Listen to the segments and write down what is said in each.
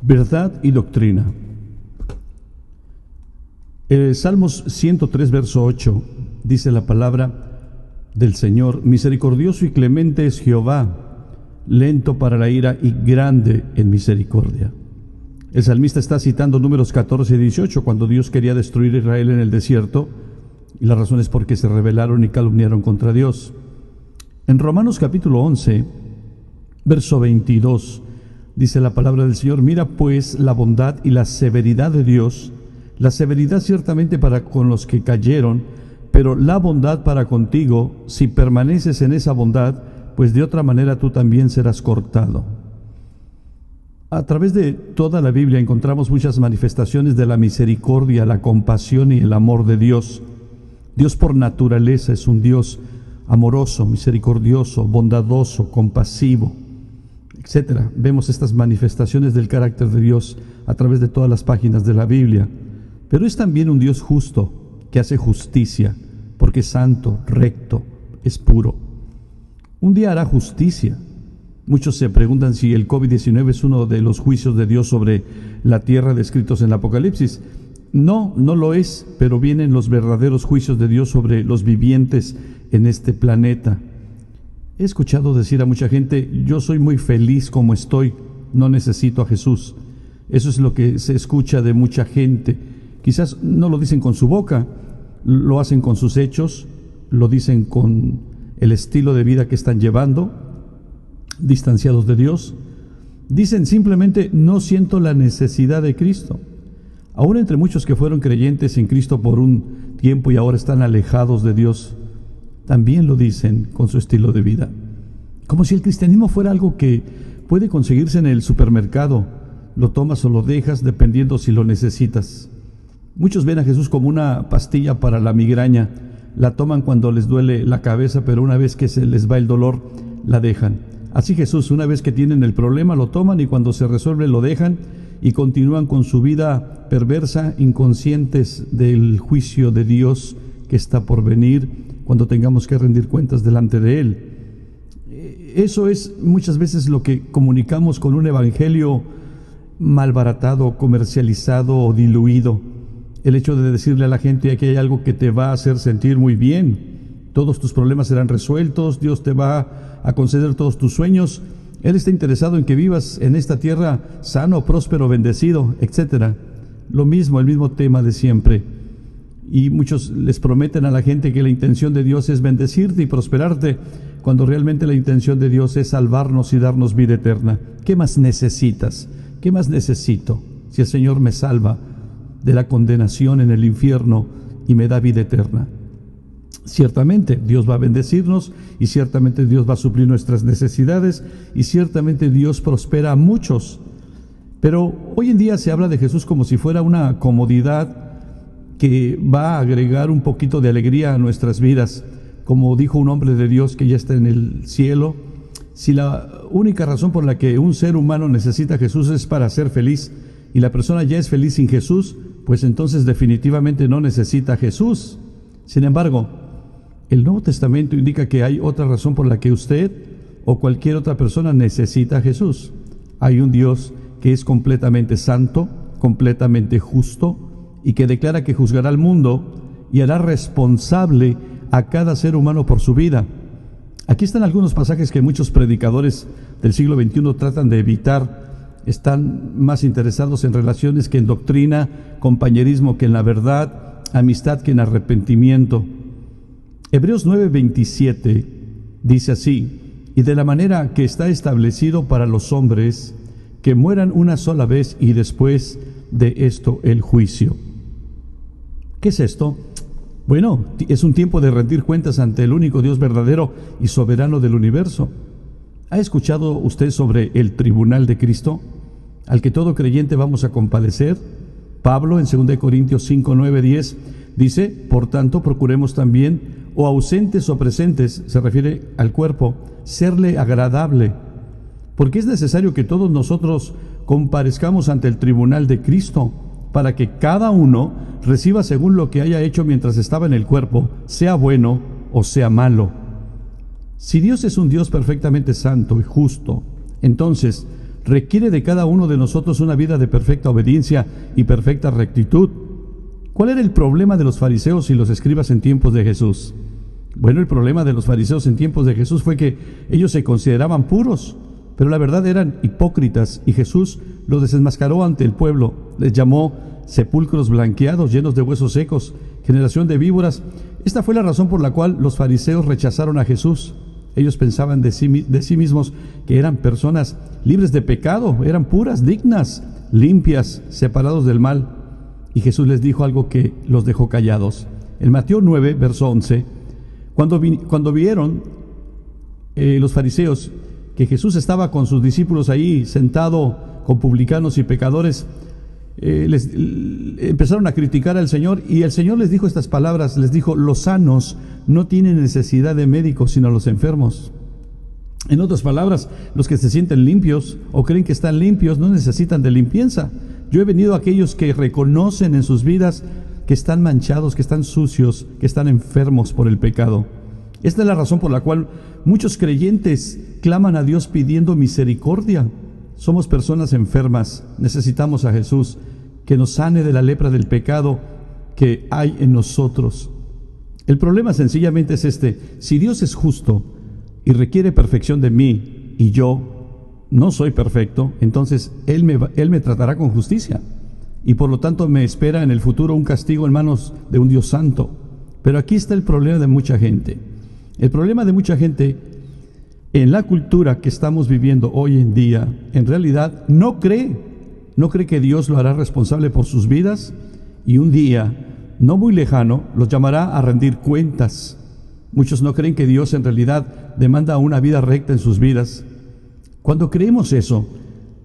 Verdad y doctrina. Salmos 103, verso 8, dice la palabra del Señor: misericordioso y clemente es Jehová, lento para la ira y grande en misericordia. El salmista está citando Números 14 y 18, cuando Dios quería destruir a Israel en el desierto, y la razón es porque se rebelaron y calumniaron contra Dios. En Romanos capítulo 11, verso 22, dice la palabra del Señor: mira pues la bondad y la severidad de Dios, la severidad ciertamente para con los que cayeron, pero la bondad para contigo, si permaneces en esa bondad, pues de otra manera tú también serás cortado. A través de toda la Biblia encontramos muchas manifestaciones de la misericordia, la compasión y el amor de Dios. Dios por naturaleza es un Dios amoroso, misericordioso, bondadoso, compasivo, etcétera. Vemos estas manifestaciones del carácter de Dios a través de todas las páginas de la Biblia. Pero es también un Dios justo, que hace justicia, porque es santo, recto, es puro. Un día hará justicia. Muchos se preguntan si el COVID-19 es uno de los juicios de Dios sobre la tierra descritos en el Apocalipsis. No, no lo es, pero vienen los verdaderos juicios de Dios sobre los vivientes en este planeta. He escuchado decir a mucha gente: yo soy muy feliz como estoy, no necesito a Jesús. Eso es lo que se escucha de mucha gente. Quizás no lo dicen con su boca, lo hacen con sus hechos, lo dicen con el estilo de vida que están llevando, distanciados de Dios. Dicen simplemente: no siento la necesidad de Cristo. Aún entre muchos que fueron creyentes en Cristo por un tiempo y ahora están alejados de Dios, también lo dicen con su estilo de vida. Como si el cristianismo fuera algo que puede conseguirse en el supermercado. Lo tomas o lo dejas dependiendo si lo necesitas. Muchos ven a Jesús como una pastilla para la migraña. La toman cuando les duele la cabeza, pero una vez que se les va el dolor, la dejan. Así Jesús, una vez que tienen el problema, lo toman, y cuando se resuelve lo dejan y continúan con su vida perversa, inconscientes del juicio de Dios que está por venir cuando tengamos que rendir cuentas delante de Él. Eso es muchas veces lo que comunicamos con un evangelio malbaratado, comercializado o diluido. El hecho de decirle a la gente que hay algo que te va a hacer sentir muy bien, todos tus problemas serán resueltos, Dios te va a conceder todos tus sueños, Él está interesado en que vivas en esta tierra sano, próspero, bendecido, etcétera. Lo mismo, el mismo tema de siempre. Y muchos les prometen a la gente que la intención de Dios es bendecirte y prosperarte, cuando realmente la intención de Dios es salvarnos y darnos vida eterna. ¿Qué más necesitas? ¿Qué más necesito si el Señor me salva de la condenación en el infierno y me da vida eterna? Ciertamente Dios va a bendecirnos, y ciertamente Dios va a suplir nuestras necesidades, y ciertamente Dios prospera a muchos. Pero hoy en día se habla de Jesús como si fuera una comodidad que va a agregar un poquito de alegría a nuestras vidas. Como dijo un hombre de Dios que ya está en el cielo: si la única razón por la que un ser humano necesita a Jesús es para ser feliz, y la persona ya es feliz sin Jesús, pues entonces definitivamente no necesita a Jesús. Sin embargo, el Nuevo Testamento indica que hay otra razón por la que usted o cualquier otra persona necesita a Jesús. Hay un Dios que es completamente santo, completamente justo, y que declara que juzgará al mundo y hará responsable a cada ser humano por su vida. Aquí están algunos pasajes que muchos predicadores del siglo XXI tratan de evitar. Están más interesados en relaciones que en doctrina, compañerismo que en la verdad, amistad que en arrepentimiento. Hebreos 9:27 dice así: y de la manera que está establecido para los hombres, que mueran una sola vez y después de esto el juicio. ¿Qué es esto? Bueno, es un tiempo de rendir cuentas ante el único Dios verdadero y soberano del universo. ¿Ha escuchado usted sobre el tribunal de Cristo, al que todo creyente vamos a compadecer? Pablo en 2 Corintios 5, 9, 10 dice: por tanto procuremos también, o ausentes o presentes, se refiere al cuerpo, serle agradable, porque es necesario que todos nosotros comparezcamos ante el tribunal de Cristo, para que cada uno reciba según lo que haya hecho mientras estaba en el cuerpo, sea bueno o sea malo. Si Dios es un Dios perfectamente santo y justo, entonces requiere de cada uno de nosotros una vida de perfecta obediencia y perfecta rectitud. ¿Cuál era el problema de los fariseos y los escribas en tiempos de Jesús? Bueno, el problema de los fariseos en tiempos de Jesús fue que ellos se consideraban puros, pero la verdad eran hipócritas, y Jesús los desenmascaró ante el pueblo. Les llamó sepulcros blanqueados, llenos de huesos secos, generación de víboras. Esta fue la razón por la cual los fariseos rechazaron a Jesús. Ellos pensaban de sí mismos que eran personas libres de pecado, eran puras, dignas, limpias, separados del mal. Y Jesús les dijo algo que los dejó callados. En Mateo 9, verso 11, cuando vieron los fariseos que Jesús estaba con sus discípulos ahí, sentado con publicanos y pecadores, les empezaron a criticar al Señor, y el Señor les dijo estas palabras, les dijo: los sanos no tienen necesidad de médicos, sino los enfermos. En otras palabras, los que se sienten limpios o creen que están limpios no necesitan de limpieza. Yo he venido a aquellos que reconocen en sus vidas que están manchados, que están sucios, que están enfermos por el pecado. Esta es la razón por la cual muchos creyentes claman a Dios pidiendo misericordia. Somos personas enfermas, necesitamos a Jesús, que nos sane de la lepra del pecado que hay en nosotros. El problema sencillamente es este: si Dios es justo y requiere perfección de mí, y yo no soy perfecto, entonces Él me tratará con justicia, y por lo tanto me espera en el futuro un castigo en manos de un Dios santo. Pero aquí está el problema de mucha gente. El problema de mucha gente en la cultura que estamos viviendo hoy en día, en realidad no cree que Dios lo hará responsable por sus vidas, y un día no muy lejano los llamará a rendir cuentas. Muchos no creen que Dios en realidad demanda una vida recta en sus vidas. Cuando creemos eso,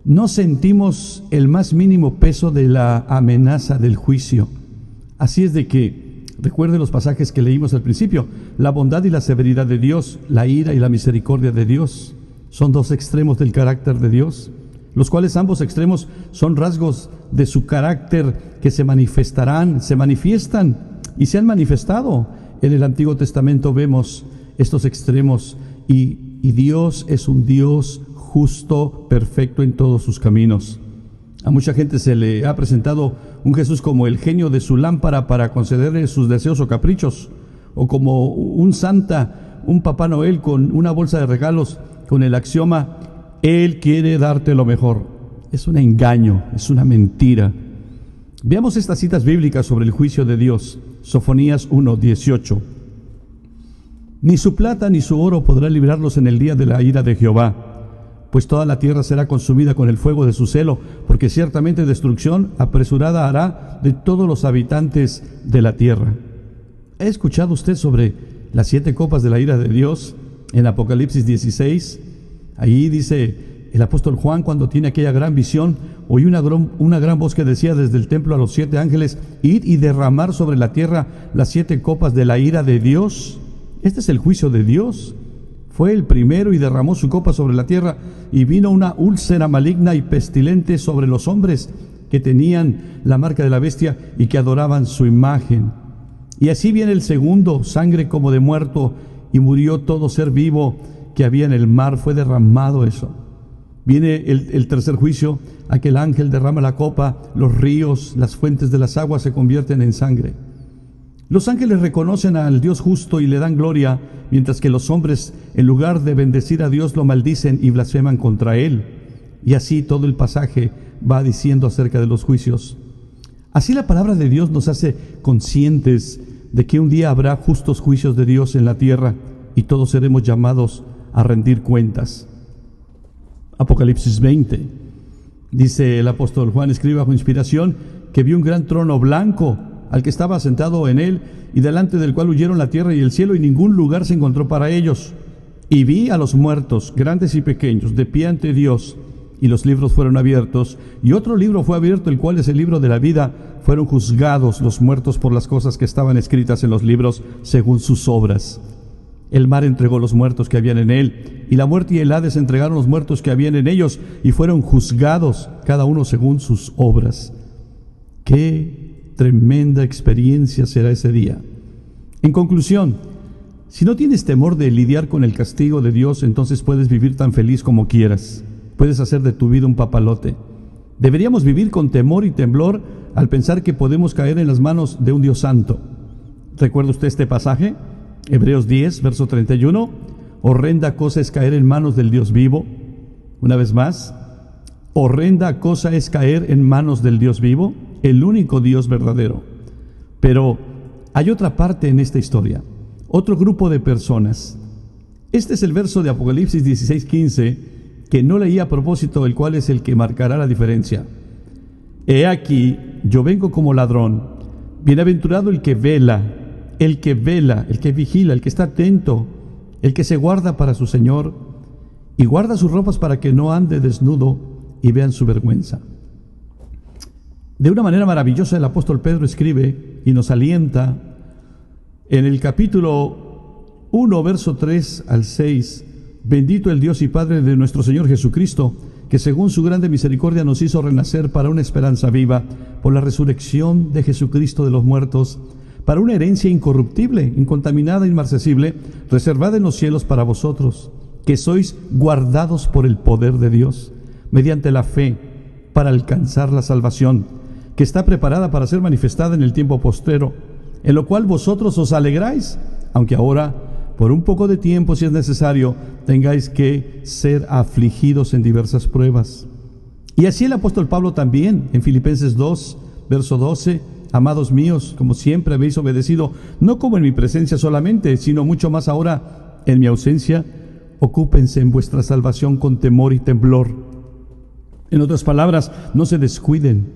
no sentimos el más mínimo peso de la amenaza del juicio. Así es de que, recuerde los pasajes que leímos al principio: la bondad y la severidad de Dios, la ira y la misericordia de Dios, son dos extremos del carácter de Dios, los cuales ambos extremos son rasgos de su carácter que se manifiestan y se han manifestado. En el Antiguo Testamento vemos estos extremos, y Dios es un Dios justo, perfecto en todos sus caminos. A mucha gente se le ha presentado un Jesús como el genio de su lámpara para concederle sus deseos o caprichos, o como un Santa, un Papá Noel con una bolsa de regalos con el axioma: Él quiere darte lo mejor. Es un engaño, es una mentira. Veamos estas citas bíblicas sobre el juicio de Dios. Sofonías 1:18. Ni su plata ni su oro podrá librarlos en el día de la ira de Jehová, pues toda la tierra será consumida con el fuego de su celo, porque ciertamente destrucción apresurada hará de todos los habitantes de la tierra. ¿Ha escuchado usted sobre las 7 copas de la ira de Dios en Apocalipsis 16? Allí dice el apóstol Juan, cuando tiene aquella gran visión, oyó una gran voz que decía desde el templo a los 7 ángeles: id y derramar sobre la tierra las 7 copas de la ira de Dios. Este es el juicio de Dios. Fue el primero y derramó su copa sobre la tierra, y vino una úlcera maligna y pestilente sobre los hombres que tenían la marca de la bestia y que adoraban su imagen. Y así viene el segundo, sangre como de muerto, y murió todo ser vivo que había en el mar. Fue derramado eso. Viene el tercer juicio: aquel ángel derrama la copa, los ríos, las fuentes de las aguas se convierten en sangre. Los ángeles reconocen al Dios justo y le dan gloria, mientras que los hombres, en lugar de bendecir a Dios, lo maldicen y blasfeman contra Él. Y así todo el pasaje va diciendo acerca de los juicios. Así la palabra de Dios nos hace conscientes de que un día habrá justos juicios de Dios en la tierra, y todos seremos llamados a rendir cuentas. Apocalipsis 20. Dice el apóstol Juan, escribe bajo inspiración, que vio un gran trono blanco, al que estaba sentado en él, y delante del cual huyeron la tierra y el cielo, y ningún lugar se encontró para ellos. Y vi a los muertos, grandes y pequeños, de pie ante Dios, y los libros fueron abiertos, y otro libro fue abierto, el cual es el libro de la vida. Fueron juzgados los muertos por las cosas que estaban escritas en los libros, según sus obras. El mar entregó los muertos que habían en él, y la muerte y el Hades entregaron los muertos que habían en ellos, y fueron juzgados, cada uno según sus obras. ¡Qué tremenda experiencia será ese día! En conclusión, si no tienes temor de lidiar con el castigo de Dios, entonces puedes vivir tan feliz como quieras, puedes hacer de tu vida un papalote. Deberíamos vivir con temor y temblor al pensar que podemos caer en las manos de un Dios santo. ¿Recuerda usted este pasaje? Hebreos 10, verso 31. Horrenda cosa es caer en manos del Dios vivo. Una vez más, horrenda cosa es caer en manos del Dios vivo, el único Dios verdadero. Pero hay otra parte en esta historia, otro grupo de personas. Este es el verso de Apocalipsis 16:15, que no leí a propósito, el cual es el que marcará la diferencia. He aquí, yo vengo como ladrón. Bienaventurado el que vela, el que vigila, el que está atento, el que se guarda para su Señor y guarda sus ropas para que no ande desnudo y vean su vergüenza. De una manera maravillosa el apóstol Pedro escribe y nos alienta en el capítulo 1, verso 3 al 6. Bendito el Dios y Padre de nuestro Señor Jesucristo, que según su grande misericordia nos hizo renacer para una esperanza viva por la resurrección de Jesucristo de los muertos, para una herencia incorruptible, incontaminada, inmarcesible, reservada en los cielos para vosotros, que sois guardados por el poder de Dios, mediante la fe, para alcanzar la salvación, que está preparada para ser manifestada en el tiempo postrero, en lo cual vosotros os alegráis, aunque ahora, por un poco de tiempo, si es necesario, tengáis que ser afligidos en diversas pruebas. Y así el apóstol Pablo también, en Filipenses 2, verso 12, amados míos, como siempre habéis obedecido, no como en mi presencia solamente, sino mucho más ahora en mi ausencia, ocúpense en vuestra salvación con temor y temblor. En otras palabras, no se descuiden,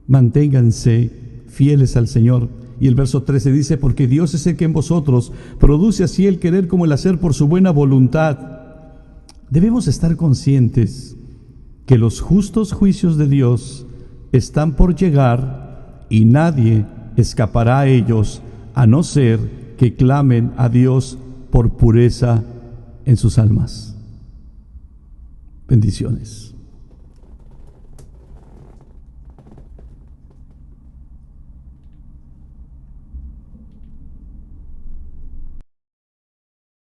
manténganse fieles al Señor. Y el verso 13 dice, porque Dios es el que en vosotros produce así el querer como el hacer por su buena voluntad. Debemos estar conscientes que los justos juicios de Dios están por llegar y nadie escapará a ellos, a no ser que clamen a Dios por pureza en sus almas. Bendiciones.